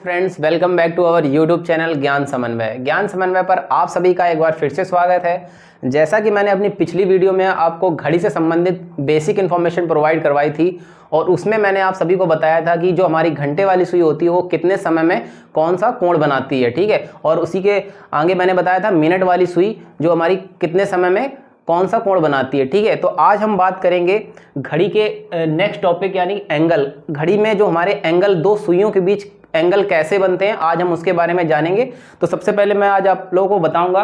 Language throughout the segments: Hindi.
Friends, welcome back to our YouTube channel Gyan Samanvay. ज्ञान समन्वय पर आप सभी का एक बार फिर से स्वागत है। जैसा कि मैंने अपनी पिछली वीडियो में आपको घड़ी से संबंधित बेसिक इन्फॉर्मेशन प्रोवाइड करवाई थी और उसमें मैंने आप सभी को बताया था कि जो हमारी घंटे वाली सुई होती है वो कितने समय में कौन सा कोण बनाती है, ठीक है। और उसी के आगे मैंने बताया था मिनट वाली सुई जो हमारी कितने समय में कौन सा कोण बनाती है, ठीक है। तो आज हम बात करेंगे घड़ी के नेक्स्ट टॉपिक यानी एंगल। घड़ी में जो हमारे एंगल, दो सुइयों के बीच एंगल कैसे बनते हैं, आज हम उसके बारे में जानेंगे। तो सबसे पहले मैं आज आप लोगों को बताऊंगा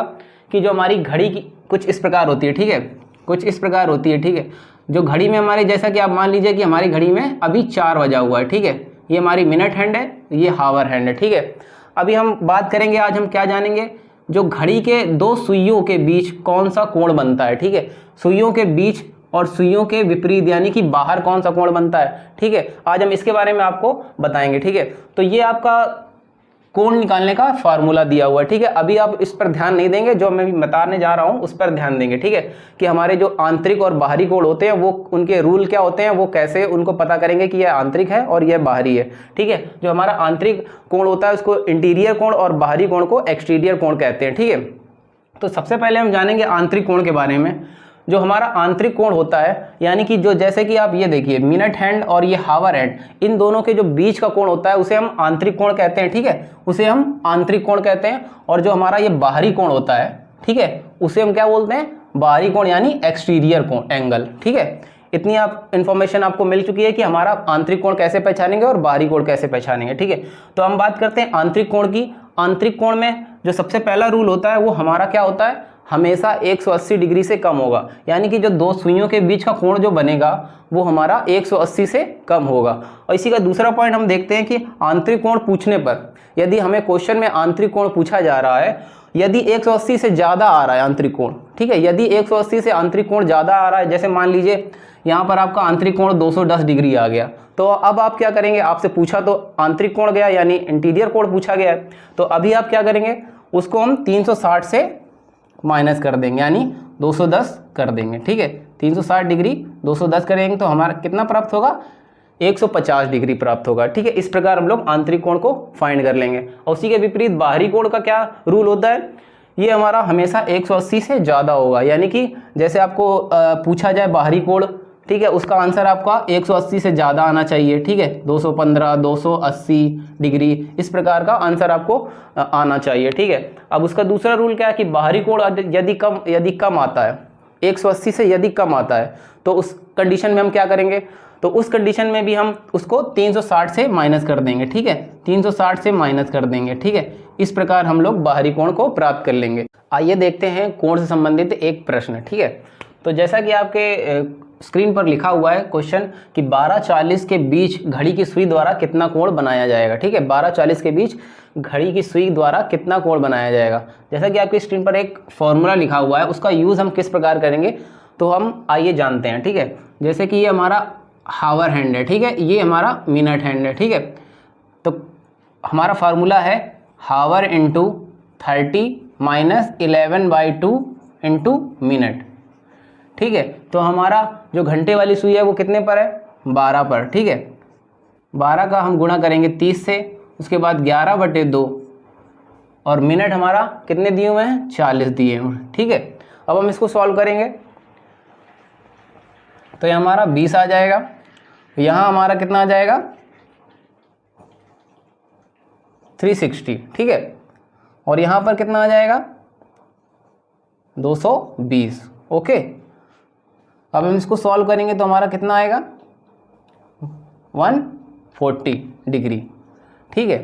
कि जो हमारी घड़ी की कुछ इस प्रकार होती है, ठीक है, कुछ इस प्रकार होती है, ठीक है। जो घड़ी में हमारे, जैसा कि आप मान लीजिए कि हमारी घड़ी में अभी 4 बजा हुआ है, ठीक है। ये हमारी मिनट हैंड है, ये हावर हैंड है, ठीक है। अभी हम बात करेंगे, आज हम क्या जानेंगे, जो घड़ी के दो सुइयों के बीच कौन सा कोण बनता है, ठीक है। सुइयों के बीच और सुइयों के विपरीत यानी कि बाहर कौन सा कोण बनता है, ठीक है। आज हम इसके बारे में आपको बताएंगे, ठीक है। तो ये आपका कोण निकालने का फार्मूला दिया हुआ है, ठीक है। अभी आप इस पर ध्यान नहीं देंगे, जो मैं बताने जा रहा हूं उस पर ध्यान देंगे, ठीक है। कि हमारे जो आंतरिक और बाहरी कोण होते हैं वो उनके रूल क्या होते हैं, वो कैसे उनको पता करेंगे कि यह आंतरिक है और यह बाहरी है, ठीक है। जो हमारा आंतरिक कोण होता है उसको इंटीरियर कोण और बाहरी कोण को एक्सटीरियर कोण कहते हैं, ठीक है। तो सबसे पहले हम जानेंगे आंतरिक कोण के बारे में। जो हमारा आंतरिक कोण होता है यानी कि जो, जैसे कि आप ये देखिए मिनट हैंड और ये हावर हैंड, इन दोनों के जो बीच का कोण होता है उसे हम आंतरिक कोण कहते हैं, ठीक है। उसे हम आंतरिक कोण कहते हैं। और जो हमारा ये बाहरी कोण होता है, ठीक है, उसे हम क्या बोलते हैं, बाहरी कोण यानी एक्सटीरियर कोण एंगल, ठीक है। इतनी आप इन्फॉर्मेशन आपको मिल चुकी है कि हमारा आंतरिक कोण कैसे पहचानेंगे और बाहरी कोण कैसे पहचानेंगे, ठीक है। तो हम बात करते हैं आंतरिक कोण की। आंतरिक कोण में जो सबसे पहला रूल होता है वो हमारा क्या होता है, हमेशा 180 डिग्री से कम होगा। यानी कि जो दो सुइयों के बीच का कोण जो बनेगा वो हमारा 180 से कम होगा। और इसी का दूसरा पॉइंट हम देखते हैं कि आंतरिक कोण पूछने पर, यदि हमें क्वेश्चन में आंतरिक कोण पूछा जा रहा है, यदि 180 से ज़्यादा आ रहा है आंतरिक कोण, ठीक है, यदि 180 से आंतरिक कोण ज़्यादा आ रहा है, जैसे मान लीजिए यहाँ पर आपका आंतरिक कोण 210 डिग्री आ गया, तो अब आप क्या करेंगे, आपसे पूछा तो आंतरिक कोण गया यानी इंटीरियर कोण पूछा गया है, तो अभी आप क्या करेंगे, उसको हम 360 से माइनस कर देंगे यानी 210 कर देंगे, ठीक है। 360 डिग्री 210 करेंगे तो हमारा कितना प्राप्त होगा, 150 डिग्री प्राप्त होगा, ठीक है। इस प्रकार हम लोग आंतरिक कोण को फाइंड कर लेंगे। और उसी के विपरीत बाहरी कोण का क्या रूल होता है, ये हमारा हमेशा 180 से ज़्यादा होगा। यानी कि जैसे आपको पूछा जाए बाहरी कोण, ठीक है, उसका आंसर आपका 180 से ज़्यादा आना चाहिए, ठीक है। 215, 280 डिग्री, इस प्रकार का आंसर आपको आना चाहिए, ठीक है। अब उसका दूसरा रूल क्या है कि बाहरी कोण यदि कम आता है, 180 से यदि कम आता है, तो उस कंडीशन में हम क्या करेंगे, तो उस कंडीशन में भी हम उसको 360 से माइनस कर देंगे, ठीक है। 360 से माइनस कर देंगे, ठीक है। इस प्रकार हम लोग बाहरी कोण को प्राप्त कर लेंगे। आइए देखते हैं कोण से संबंधित एक प्रश्न, ठीक है। तो जैसा कि आपके स्क्रीन पर लिखा हुआ है क्वेश्चन कि 12:40 के बीच घड़ी की सुई द्वारा कितना कोण बनाया जाएगा, ठीक है। 12:40 के बीच घड़ी की सुई द्वारा कितना कोण बनाया जाएगा। जैसा कि आपकी स्क्रीन पर एक फॉर्मूला लिखा हुआ है, उसका यूज़ हम किस प्रकार करेंगे तो हम आइए जानते हैं, ठीक है। जैसे कि ये हमारा हावर हैंड है, ठीक है, ये हमारा मिनट हैंड है, ठीक है। तो हमारा फार्मूला है हावर इंटू 30 माइनस 11/2 इंटू मिनट, ठीक है। तो हमारा जो घंटे वाली सुई है वो कितने पर है, 12 पर, ठीक है। 12 का हम गुणा करेंगे 30 से, उसके बाद 11/2 और मिनट हमारा कितने दिए हुए हैं, 40 दिए हुए हैं, ठीक है। अब हम इसको सॉल्व करेंगे तो ये हमारा 20 आ जाएगा, यहाँ हमारा कितना आ जाएगा 360, ठीक है। और यहाँ पर कितना आ जाएगा 220, ओके। अब हम इसको सॉल्व करेंगे तो हमारा कितना आएगा 140 डिग्री, ठीक है।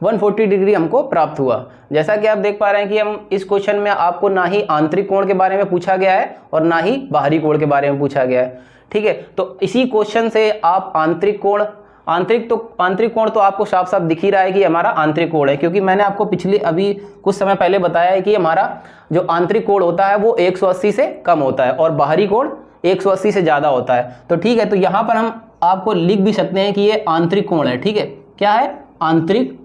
140 डिग्री हमको प्राप्त हुआ। जैसा कि आप देख पा रहे हैं कि हम इस क्वेश्चन में आपको ना ही आंतरिक कोण के बारे में पूछा गया है और ना ही बाहरी कोण के बारे में पूछा गया है, ठीक है। तो इसी क्वेश्चन से आप आंतरिक कोण तो आपको साफ साफ दिख ही रहा है कि हमारा आंतरिक कोण है, क्योंकि मैंने आपको अभी कुछ समय पहले बताया है कि हमारा जो आंतरिक कोण होता है वो 180 से कम होता है और बाहरी कोण 180 से ज़्यादा होता है। तो ठीक है, तो यहाँ पर हम आपको लिख भी सकते हैं कि ये आंतरिक कोण है, ठीक है। क्या है, आंतरिक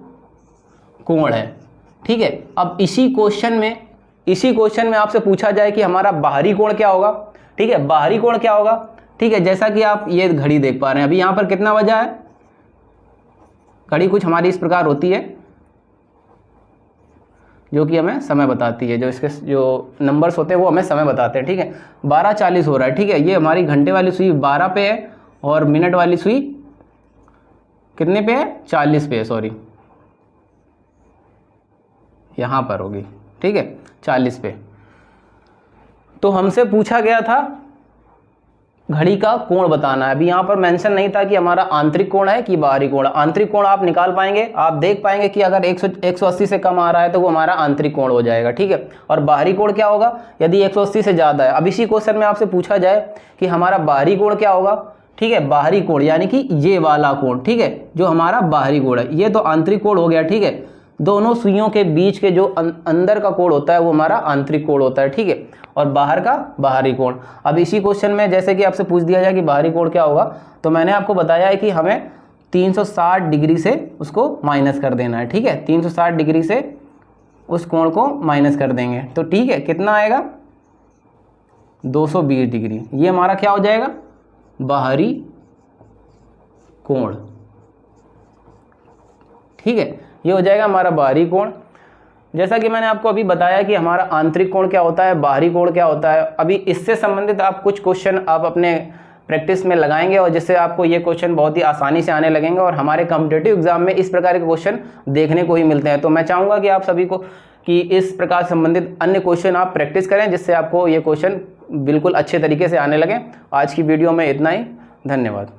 कोण है, ठीक है। अब इसी क्वेश्चन में आपसे पूछा जाए कि हमारा बाहरी कोण क्या होगा, ठीक है, बाहरी कोण क्या होगा, ठीक है। जैसा कि आप ये घड़ी देख पा रहे हैं, अभी यहाँ पर कितना बजा है, घड़ी कुछ हमारी इस प्रकार होती है जो कि हमें समय बताती है, जो इसके जो नंबर्स होते हैं वो हमें समय बताते हैं, ठीक है। 12:40 हो रहा है, ठीक है। ये हमारी घंटे वाली सुई 12 पे है और मिनट वाली सुई कितने पे है, 40 पे है, सॉरी यहाँ पर होगी, ठीक है, 40 पे। तो हमसे पूछा गया था घड़ी का कोण बताना है। अभी यहाँ पर मेंशन नहीं था कि हमारा आंतरिक कोण है कि बाहरी कोण है। आंतरिक कोण आप निकाल पाएंगे, आप देख पाएंगे कि अगर 180 से कम आ रहा है तो वो हमारा आंतरिक कोण हो जाएगा, ठीक है। और बाहरी कोण क्या होगा, यदि 180 से ज़्यादा है। अब इसी क्वेश्चन में आपसे पूछा जाए कि हमारा बाहरी कोण क्या होगा, ठीक है। बाहरी कोण यानी कि ये वाला कोण, ठीक है, जो हमारा बाहरी कोण है। ये तो आंतरिक कोण हो गया, ठीक है। दोनों सुइयों के बीच के जो अंदर का कोण होता है वो हमारा आंतरिक कोण होता है, ठीक है। और बाहर का बाहरी कोण। अब इसी क्वेश्चन में जैसे कि आपसे पूछ दिया जाए कि बाहरी कोण क्या होगा, तो मैंने आपको बताया है कि हमें 360 डिग्री से उसको माइनस कर देना है, ठीक है। 360 डिग्री से उस कोण को माइनस कर देंगे तो ठीक है, कितना आएगा, 220 डिग्री। ये हमारा क्या हो जाएगा, बाहरी कोण, ठीक है। ये हो जाएगा हमारा बाहरी कोण। जैसा कि मैंने आपको अभी बताया कि हमारा आंतरिक कोण क्या होता है, बाहरी कोण क्या होता है। अभी इससे संबंधित आप कुछ क्वेश्चन आप अपने प्रैक्टिस में लगाएंगे और जिससे आपको ये क्वेश्चन बहुत ही आसानी से आने लगेंगे और हमारे कॉम्पिटिटिव एग्जाम में इस प्रकार के क्वेश्चन देखने को ही मिलते हैं। तो मैं चाहूँगा कि आप सभी को कि इस प्रकार संबंधित अन्य क्वेश्चन आप प्रैक्टिस करें जिससे आपको ये क्वेश्चन बिल्कुल अच्छे तरीके से आने लगें। आज की वीडियो में इतना ही, धन्यवाद।